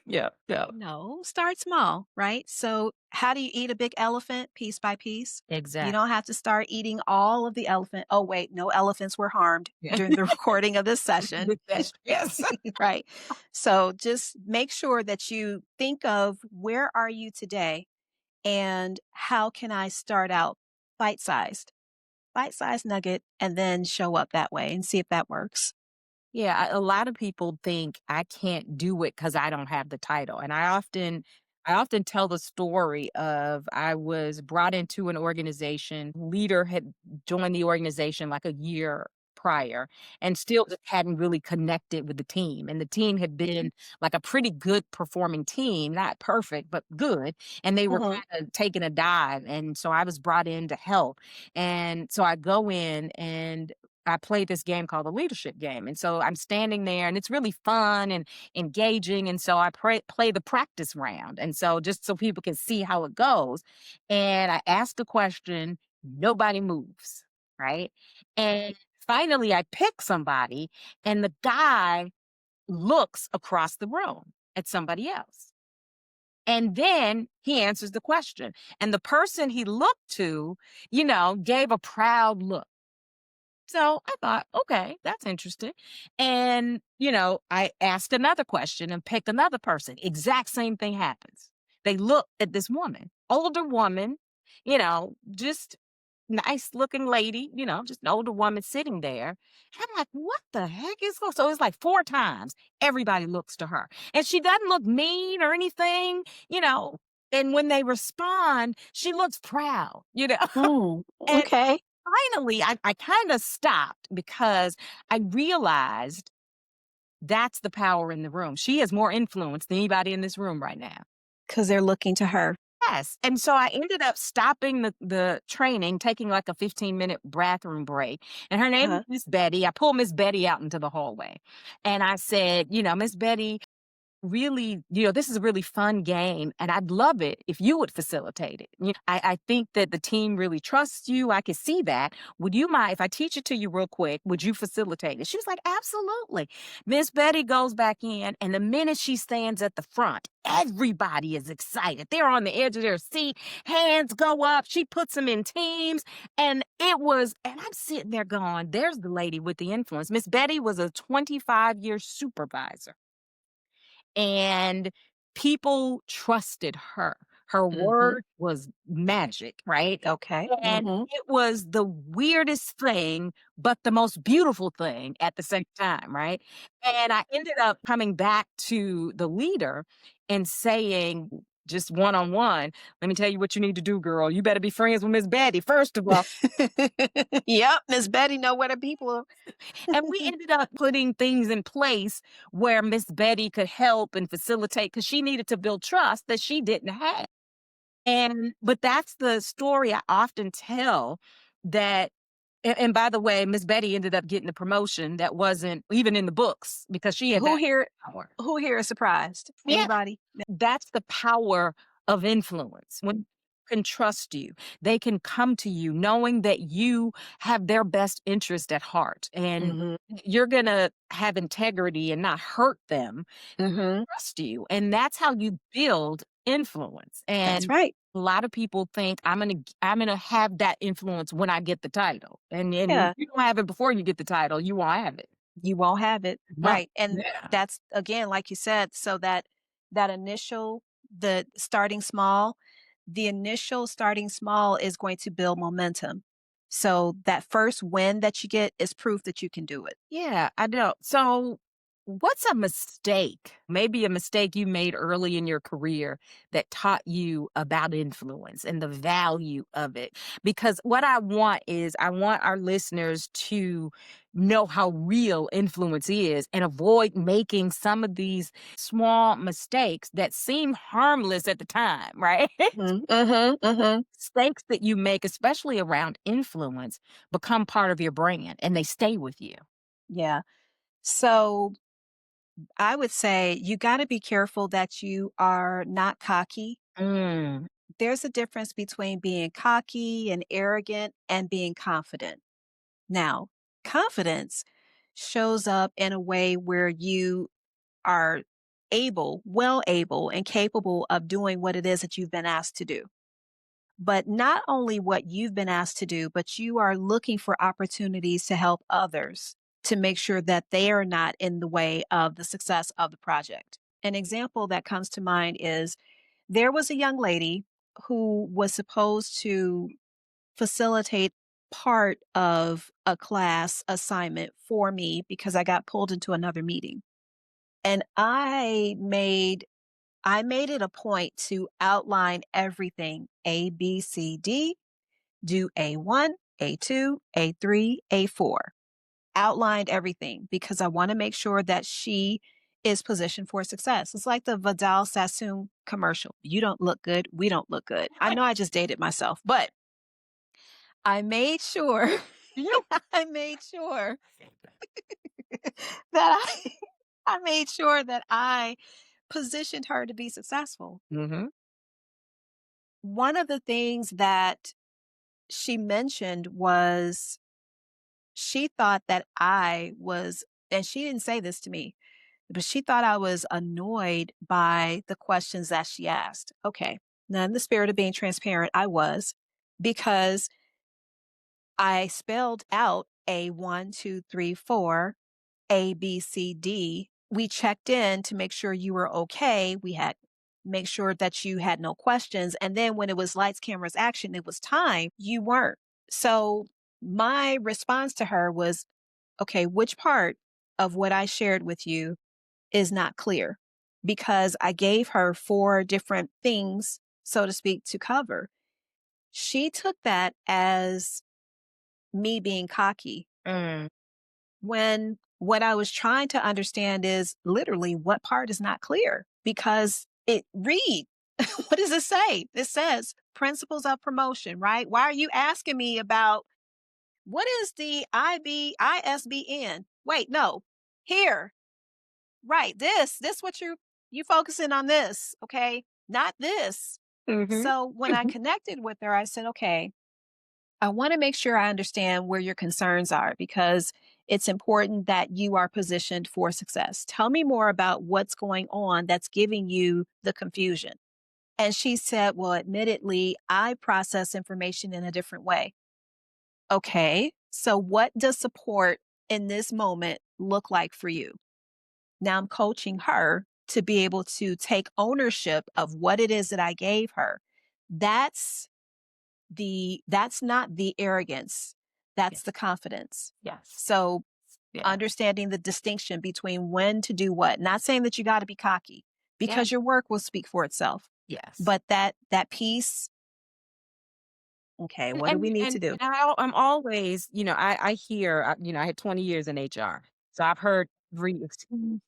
Yeah, yeah. No, start small, right? So, how do you eat a big elephant piece by piece? You Exactly. don't have to start eating all of the elephant. Oh, wait, no elephants were harmed Yeah. during the recording of this session, With that, yes. right? So, just make sure that you think of where are you today and how can I start out bite sized nugget, and then show up that way and see if that works. Yeah, a lot of people think I can't do it because I don't have the title, and I often tell the story of I was brought into an organization, leader had joined the organization like a year prior and still just hadn't really connected with the team. And the team had been like a pretty good performing team, not perfect, but good. And they were Mhm. kind of taking a dive. And so I was brought in to help. And so I go in and I play this game called the leadership game. And so I'm standing there and it's really fun and engaging. And so I play the practice round. And so just so people can see how it goes. And I ask a question, nobody moves, right? And finally I pick somebody and the guy looks across the room at somebody else. And then he answers the question. And the person he looked to, gave a proud look. So I thought, okay, that's interesting. And, I asked another question and picked another person. Exact same thing happens. They look at this woman, older woman, just nice looking lady, just an older woman sitting there. I'm like, what the heck is going? So it's like four times everybody looks to her. And she doesn't look mean or anything, you know. And when they respond, she looks proud, Mm, And okay. finally, I kind of stopped because I realized that's the power in the room. She has more influence than anybody in this room right now. 'Cause they're looking to her. Yes. And so I ended up stopping the training, taking like a 15-minute bathroom break. And her name is Uh-huh. Miss Betty. I pulled Miss Betty out into the hallway. And I said, Miss Betty, really, this is a really fun game, and I'd love it if you would facilitate it. I think that the team really trusts you. I can see that. Would you mind if I teach it to you real quick? Would you facilitate it? She was like, absolutely. Miss Betty goes back in, and the minute she stands at the front, everybody is excited. They're on the edge of their seat, hands go up. She puts them in teams, and and I'm sitting there going, there's the lady with the influence. Miss Betty was a 25-year supervisor and people trusted her. Her Mhm. word was magic, right? Okay. And Mhm. it was the weirdest thing, but the most beautiful thing at the same time, right? And I ended up coming back to the leader and saying, just one on one, let me tell you what you need to do, girl. You better be friends with Miss Betty, first of all. Yep, Miss Betty know where the people are. And we ended up putting things in place where Miss Betty could help and facilitate because she needed to build trust that she didn't have. But that's the story I often tell that. And by the way, Miss Betty ended up getting a promotion that wasn't even in the books because she had Who that here power. who here is surprised? Yeah. Anybody? That's the power of influence. When people can trust you, they can come to you knowing that you have their best interest at heart and Mhm. you're going to have integrity and not hurt them, Mhm. trust you. And that's how you build influence. That's And right. a lot of people think I'm gonna have that influence when I get the title. And if Yeah. you don't have it before you get the title, you won't have it. You won't have it. No. Right. And Yeah. that's again, like you said, so that initial the starting small, the initial starting small is going to build momentum. So that first win that you get is proof that you can do it. Yeah, I know. So, what's a mistake, maybe a mistake you made early in your career that taught you about influence and the value of it? Because what I want is, I want our listeners to know how real influence is and avoid making some of these small mistakes that seem harmless at the time, right? Mhm. Mhm. Mhm. Mistakes that you make, especially around influence, become part of your brand and they stay with you. Yeah. So I would say you got to be careful that you are not cocky. Mm. There's a difference between being cocky and arrogant and being confident. Now, confidence shows up in a way where you are well able, and capable of doing what it is that you've been asked to do. But not only what you've been asked to do, but you are looking for opportunities to help others to make sure that they are not in the way of the success of the project. An example that comes to mind is there was a young lady who was supposed to facilitate part of a class assignment for me because I got pulled into another meeting. And I made it a point to outline everything A, B, C, D, do A1, A2, A3, A4. outlined everything because I want to make sure that she is positioned for success. It's like the Vidal Sassoon commercial. You don't look good. We don't look good. I know I just dated myself, but I made sure, You I made sure that I made sure that I positioned her to be successful. Mhm. One of the things that she mentioned was she thought that I was, and she didn't say this to me, but she thought I was annoyed by the questions that she asked. Okay. Now, in the spirit of being transparent, I was, because I spelled out A1, 2, 3, 4, A, B, C, D. We checked in to make sure you were okay. We had make sure that you had no questions. And then when it was lights, cameras, action, it was time, you weren't. So my response to her was, okay, which part of what I shared with you is not clear? Because I gave her four different things, so to speak, to cover. She took that as me being cocky, Mm. when what I was trying to understand is literally what part is not clear, because it read. What does it say? It says principles of promotion, right? Why are you asking me about what is the ISBN? Wait, no. Here. Right. This what you focusing on this, okay? Not this. Mhm. So when I connected with her, I said, okay, I want to make sure I understand where your concerns are because it's important that you are positioned for success. Tell me more about what's going on that's giving you the confusion. And she said, well, admittedly, I process information in a different way. Okay. So what does support in this moment look like for you? Now I'm coaching her to be able to take ownership of what it is that I gave her. That's that's not the arrogance. Yeah. That's the confidence. Yes. So Yeah. understanding the distinction between when to do what. Not saying that you got to be cocky Yeah. because your work will speak for itself. Yes. But that piece, okay, And what do and we need and to do? I'm always, I hear, I had 20 years in HR, so I've heard every excuse.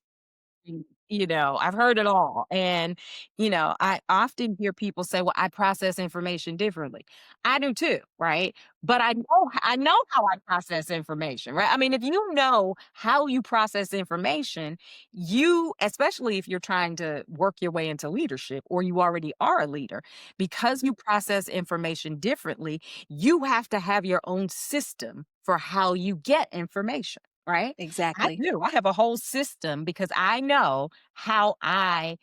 I've heard it all. And, I often hear people say, well, I process information differently. I do too, right? But I know how I process information, right? I mean, if you know how you process information, especially if you're trying to work your way into leadership or you already are a leader, because you process information differently, you have to have your own system for how you get information, right? I Exactly. do. I have a whole system because I know how I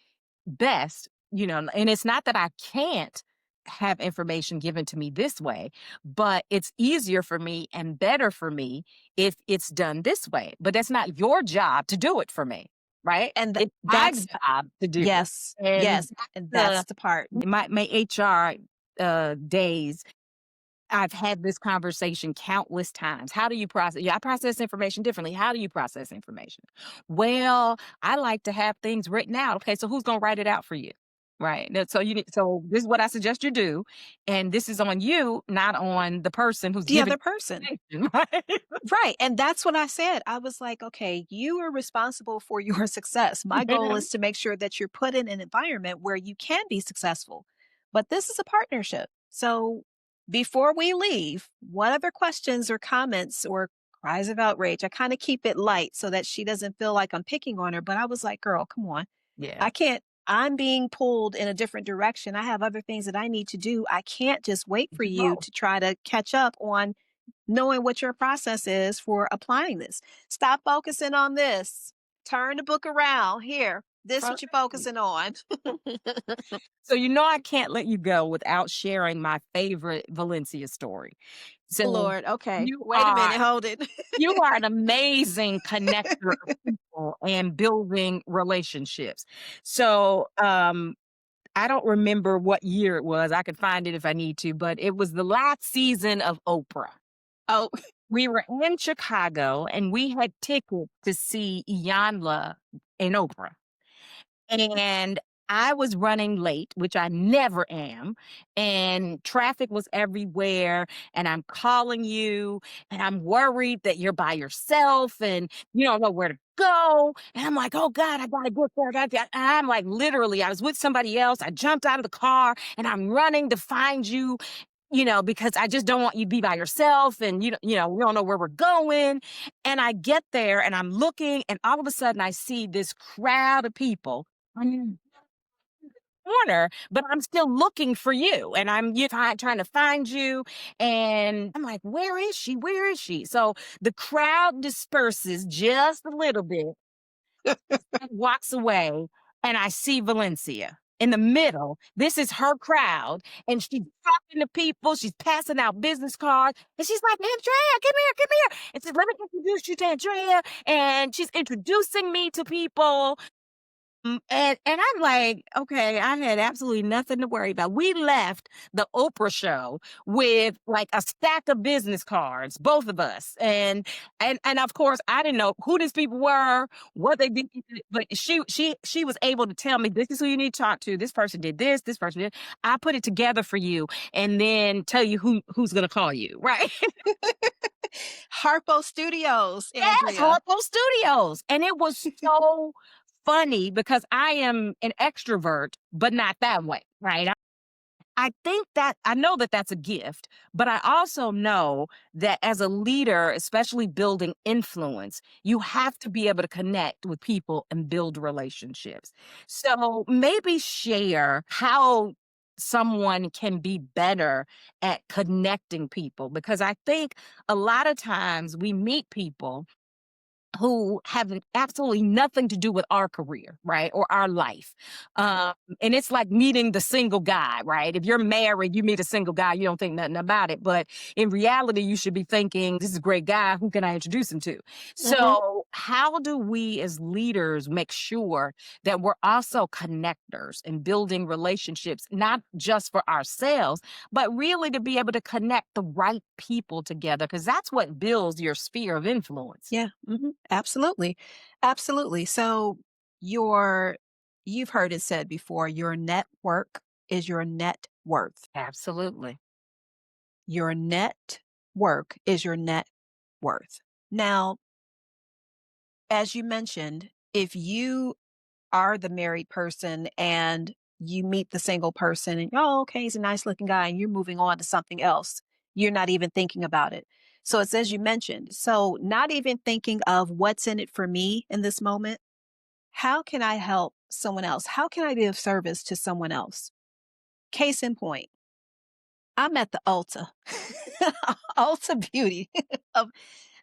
best, and it's not that I can't have information given to me this way, but it's easier for me and better for me if it's done this way. But that's not your job to do it for me, right? And It's my that's job to do. yes. And Yes. And that's that's the part. my HR days, I've had this conversation countless times. How do you process? Yeah, I process information differently. How do you process information? Well, I like to have things written out. Okay, so who's going to write it out for you? Right. So this is what I suggest you do, and this is on you, not on the person who's The giving other person. you information, right? Right. And that's what I said. I was like, okay, you are responsible for your success. My goal is to make sure that you're put in an environment where you can be successful. But this is a partnership. So before we leave, what other questions or comments or cries of outrage? I kind of keep it light so that she doesn't feel like I'm picking on her. But I was like, girl, come on. I Yeah. can't. I'm being pulled in a different direction. I have other things that I need to do. I can't just wait for you No. to try to catch up on knowing what your process is for applying this. Stop focusing on this. Turn the book around. Here, this what you're Right. focusing on. So I can't let you go without sharing my favorite Valencia story. So Lord, okay. you Wait a are minute, hold it. You are an amazing connector of people and building relationships. So, I don't remember what year it was. I could find it if I need to, but it was the last season of Oprah. Oh, We were in Chicago and we had tickets to see Iyanla and Oprah. And I was running late, which I never am, and traffic was everywhere. And I'm calling you, and I'm worried that you're by yourself and you don't know where to go. And I'm like, oh God, I gotta get there. And I'm like, literally, I was with somebody else. I jumped out of the car and I'm running to find you, because I just don't want you to be by yourself and we don't know where we're going. And I get there and I'm looking and all of a sudden I see this crowd of people on the corner, but I'm still looking for you and trying to find you. And I'm like, where is she? Where is she? So the crowd disperses just a little bit and walks away, and I see Valencia in the middle. This is her crowd, and she's talking to people. She's passing out business cards, and she's like, Andrea, come here, come here. And says, let me introduce you to Andrea. And she's introducing me to people. And I'm like, okay, I had absolutely nothing to worry about. We left the Oprah show with like a stack of business cards, both of us. And of course I didn't know who these people were, what they did, but she was able to tell me this is who you need to talk to. This person did this person did. I put it together for you and then tell you who's gonna call you, right? Harpo Studios, Yes, Andrea. Harpo Studios. And it was so funny because I am an extrovert, but not that way, right? I think that I know that that's a gift, but I also know that as a leader, especially building influence, you have to be able to connect with people and build relationships. So maybe share how someone can be better at connecting people because I think a lot of times we meet people who have absolutely nothing to do with our career, right? Or our life. And it's like meeting the single guy, right? If you're married, you meet a single guy, you don't think nothing about it. But in reality, you should be thinking, this is a great guy. Who can I introduce him to? Mhm. So, how do we as leaders make sure that we're also connectors and building relationships, not just for ourselves, but really to be able to connect the right people together? Because that's what builds your sphere of influence. Yeah, absolutely. Absolutely. So your you've heard it said before, your network is your net worth. Absolutely. Your net work is your net worth. Now, as you mentioned, if you are the married person and you meet the single person and, oh, okay, he's a nice looking guy, and you're moving on to something else, you're not even thinking about it. So it's as you mentioned. So, not even thinking of what's in it for me in this moment. How can I help someone else? How can I be of service to someone else? Case in point, I'm at the Ulta, Ulta Beauty. of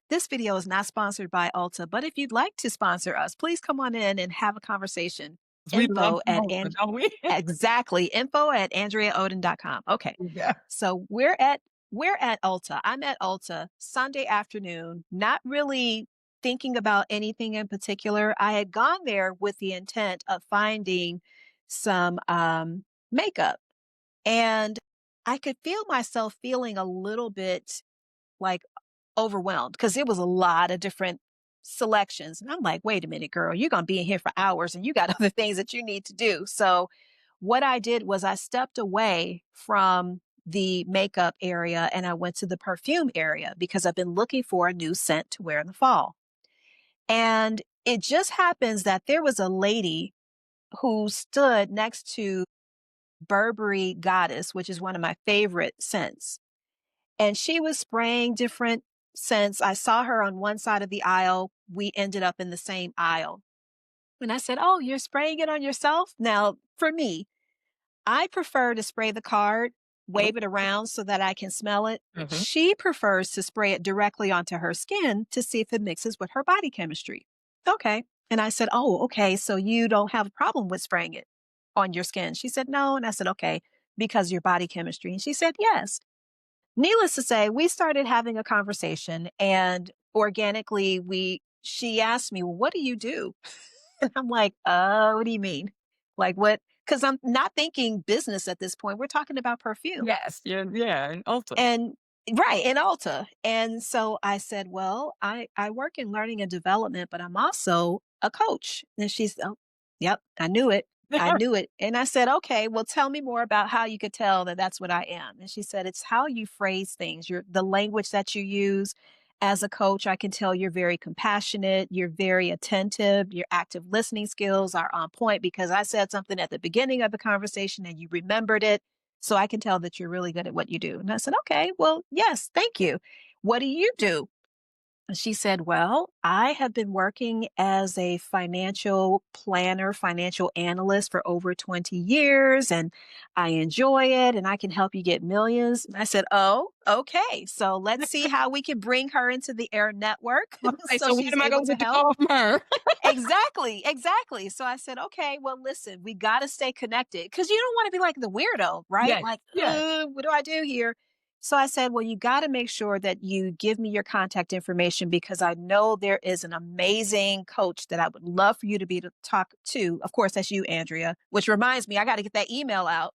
This video is not sponsored by Ulta, but if you'd like to sponsor us, please come on in and have a conversation. We love Info at promotion, don't we? Exactly. Info at andreaoden.com. Okay. Yeah. So we're at Ulta. I'm at Ulta Sunday afternoon, not really thinking about anything in particular. I had gone there with the intent of finding some makeup, and I could feel myself feeling a little bit like overwhelmed because it was a lot of different selections. And I'm like, wait a minute, girl, you're going to be in here for hours and you got other things that you need to do. So, what I did was I stepped away from the makeup area and I went to the perfume area because I've been looking for a new scent to wear in the fall. And it just happens that there was a lady who stood next to Burberry Goddess, which is one of my favorite scents, and she was spraying different scents. I saw her on one side of the aisle. We ended up in the same aisle. And I said, oh, you're spraying it on yourself? Now, for me, I prefer to spray the card, wave it around so that I can smell it. Mhm. She prefers to spray it directly onto her skin to see if it mixes with her body chemistry. Okay. And I said, oh, okay. So you don't have a problem with spraying it on your skin? She said, no. And I said, okay, because your body chemistry. And she said, yes. Needless to say, we started having a conversation and organically she asked me, well, what do you do? And I'm like, what do you mean? Like what? Because I'm not thinking business at this point. We're talking about perfume. Yes, yeah, and Ulta. And right, in Ulta. And so I said, well, I work in learning and development, but I'm also a coach. And she's, oh, yep, I knew it. I knew it. And I said, okay, well, tell me more about how you could tell that that's what I am. And she said, it's how you phrase things, the language that you use. As a coach, I can tell you're very compassionate, you're very attentive, your active listening skills are on point because I said something at the beginning of the conversation and you remembered it. So I can tell that you're really good at what you do. And I said, okay, well, yes, thank you. What do you do? And she said, well, I have been working as a financial planner, financial analyst for over 20 years, and I enjoy it, and I can help you get millions. And I said, oh, okay. So let's see how we can bring her into the AIR network Okay, so so when she's am I able gonna to get the help. call from her? Exactly, exactly. So I said, okay, well, listen, we got to stay connected because you don't want to be like the weirdo, right? Yes, Like, yes. what do I do here? So I said, well, you got to make sure that you give me your contact information because I know there is an amazing coach that I would love for you to be to talk to. Of course, that's you, Andrea, which reminds me, I got to get that email out.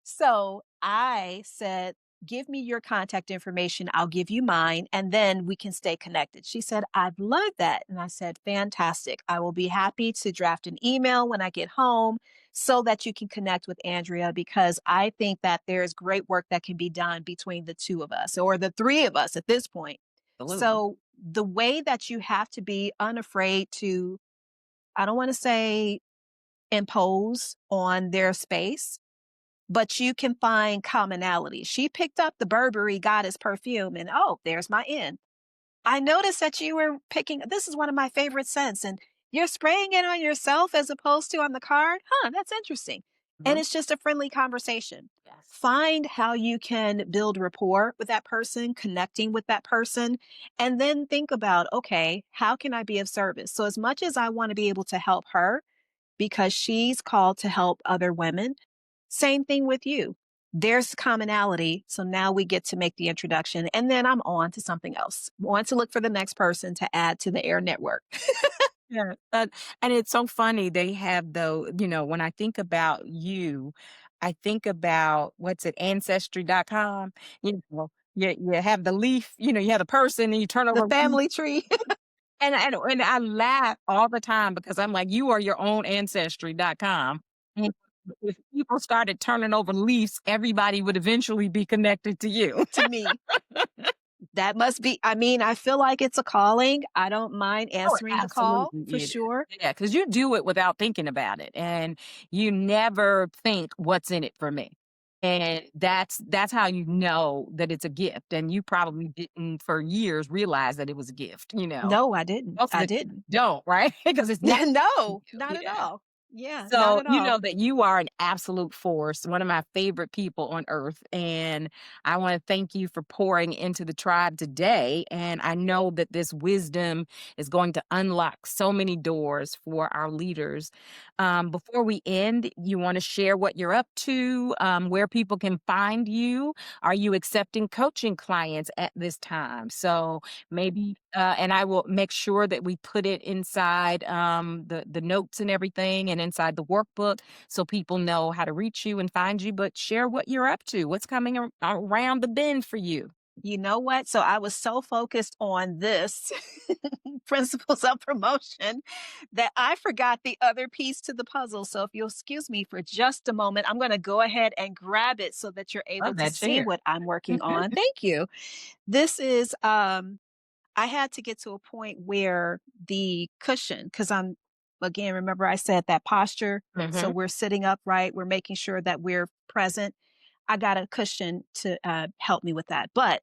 So I said, give me your contact information. I'll give you mine and then we can stay connected. She said, I'd love that. And I said, fantastic. I will be happy to draft an email when I get home so that you can connect with Andrea because I think that there's great work that can be done between the two of us or the three of us at this point. Absolutely. So the way that you have to be unafraid to, I don't want to say impose on their space, but you can find commonality. She picked up the Burberry Goddess perfume and oh, there's my in. I noticed that you were picking this is one of my favorite scents and you're spraying it on yourself as opposed to on the card. Huh, that's interesting. And Mhm. it's just a friendly conversation. Yes. Find how you can build rapport with that person, connecting with that person, and then think about, okay, how can I be of service? So as much as I want to be able to help her, because she's called to help other women. Same thing with you. There's commonality. So now we get to make the introduction and then I'm on to something else. On to look for the next person to add to the AIR network. Yeah, and it's so funny they have though, when I think about you, I think about what's it, ancestry.com, you have the leaf, you have the person and you turn The over a leaf, family tree. and I laugh all the time because I'm like, you are your own ancestry.com. And if people started turning over leaves, everybody would eventually be connected to you. To me. That must be, I mean, I feel like it's a calling. I don't mind Oh, answering the call absolutely for it is. sure. Yeah, because you do it without thinking about it, and you never think, "What's in it for me?" And that's how you know that it's a gift, and you probably didn't for years realize that it was a gift, you know? No, I didn't. Most of I the time didn't. you don't, right? Because it's not you. No, not at Yeah. all. Yeah, not So, at you all. know that you are an absolute force, one of my favorite people on earth. And I want to thank you for pouring into the tribe today. And I know that this wisdom is going to unlock so many doors for our leaders. Before we end, you want to share what you're up to, where people can find you. Are you accepting coaching clients at this time? So maybe, and I will make sure that we put it inside the notes and everything, and inside the workbook, so people know how to reach you and find you. But share what you're up to. What's coming around the bend for you? You know what? So I was so focused on this principles of promotion that I forgot the other piece to the puzzle. So if you'll excuse me for just a moment, I'm going to go ahead and grab it so that you're able Love to that see chair. what I'm working on. Thank you. This is I had to get to a point where the cushion cuz I'm again remember I said that posture, so Hmm. we're sitting upright, we're making sure that we're present. I got a cushion to help me with that. But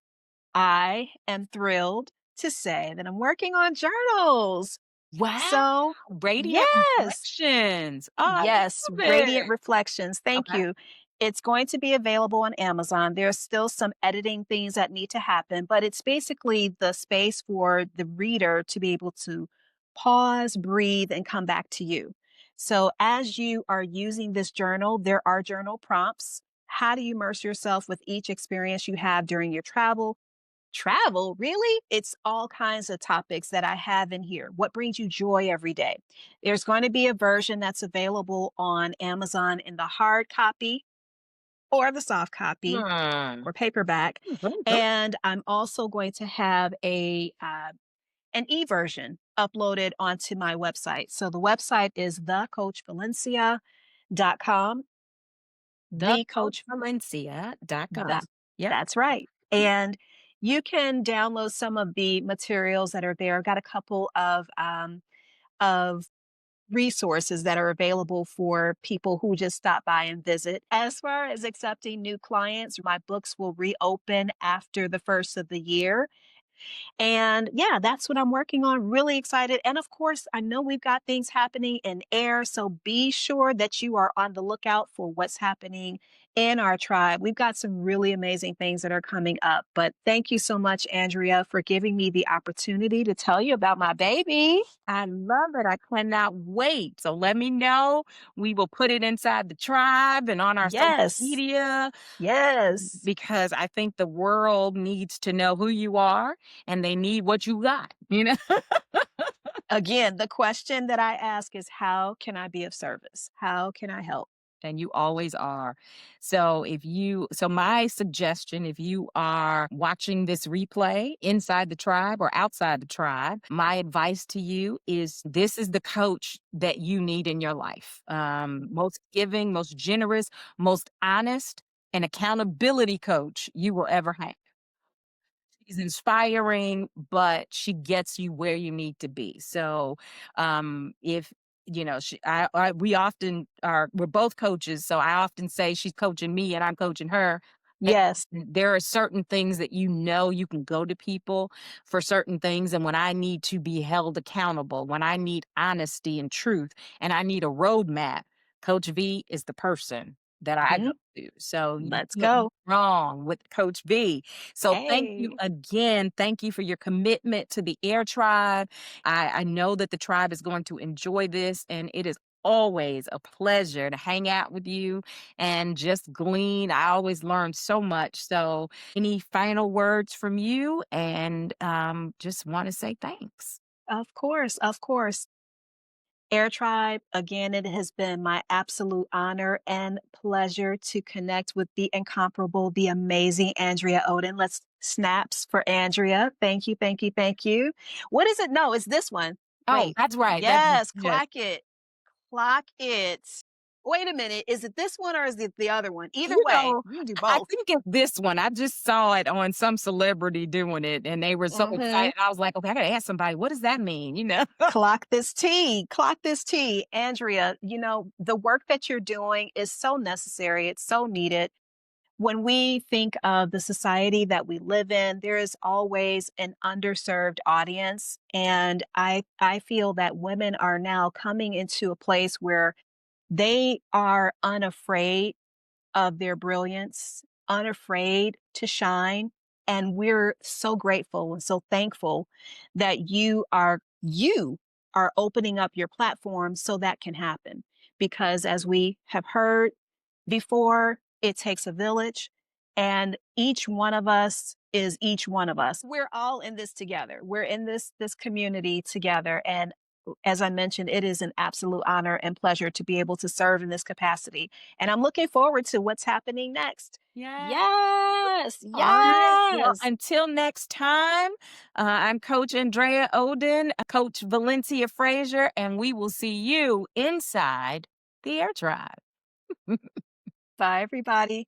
I am thrilled to say that I'm working on journals. Wow. So, Radiant yes, reflections. Oh, I yes, love Radiant it. Reflections. Thank Okay. you. It's going to be available on Amazon. There's still some editing things that need to happen, but it's basically the space for the reader to be able to pause, breathe, and come back to you. So, as you are using this journal, there are journal prompts. How do you immerse yourself with each experience you have during your travel? Travel, really? It's all kinds of topics that I have in here. What brings you joy every day? There's going to be a version that's available on Amazon in the hard copy or the soft copy Hmm. or paperback. Very good. And I'm also going to have an e version uploaded onto my website. So the website is The Coach Valencia. the coach thecoachvalencia.com. That Yep. that's right. And you can download some of the materials that are there. I've got a couple of resources that are available for people who just stop by and visit. As far as accepting new clients, my books will reopen after the first of the year. And yeah, that's what I'm working on. Really excited. And of course, I know we've got things happening in air. So be sure that you are on the lookout for what's happening in our tribe. We've got some really amazing things that are coming up. But thank you so much, Andrea, for giving me the opportunity to tell you about my baby. I love it. I cannot wait. So let me know. We will put it inside the tribe and on our social Yes. media Yes. because I think the world needs to know who you are and they need what you got, you know? Again, the question that I ask is how can I be of service? How can I help? And you always are. So my suggestion, if you are watching this replay inside the tribe or outside the tribe, my advice to you is this is the coach that you need in your life. Most giving, most generous, most honest, and accountability coach you will ever have. She's inspiring, but she gets you where you need to be. So, if you know, we often are, we're both coaches. So I often say she's coaching me and I'm coaching her. Yes. There are certain things that you can go to people for certain things. And when I need to be held accountable, when I need honesty and truth, and I need a roadmap, Coach V is the person that I go Mhm. to. So you Let's can't go go. wrong with Coach V. So thank you Hey. again. Thank you for your commitment to the Air Tribe. I know that the tribe is going to enjoy this, and it is always a pleasure to hang out with you and just glean. I always learn so much. So, any final words from you? And just want to say thanks. Of course. Of course. Air Tribe, again, it has been my absolute honor and pleasure to connect with the incomparable, the amazing Andrea Oden. Let's snaps for Andrea. Thank you, thank you, thank you. What is it? No, it's this one. Oh, Wait. that's right. Yes, Yes. clock it. Clock it. Wait a minute. Is it this one or is it the other one? Either You way, know, you can do I both. think it's this one. I just saw it on some celebrity doing it, and they were so Hmm. excited. I was like, okay, I gotta ask somebody, what does that mean? You know? Clock this tea. Clock this tea. Andrea, the work that you're doing is so necessary. It's so needed. When we think of the society that we live in, there is always an underserved audience. And I feel that women are now coming into a place where they are unafraid of their brilliance, unafraid to shine. And we're so grateful and so thankful that you are opening up your platform so that can happen. Because as we have heard before, it takes a village, and each one of us is each one of us. We're all in this together. We're in this community together, and as I mentioned, it is an absolute honor and pleasure to be able to serve in this capacity. And I'm looking forward to what's happening next. Yeah. Yes, All right. Well, yes. until next time, I'm Coach Andrea Oden, Coach Valencia Frazier, and we will see you inside the Air Tribe. Bye, everybody.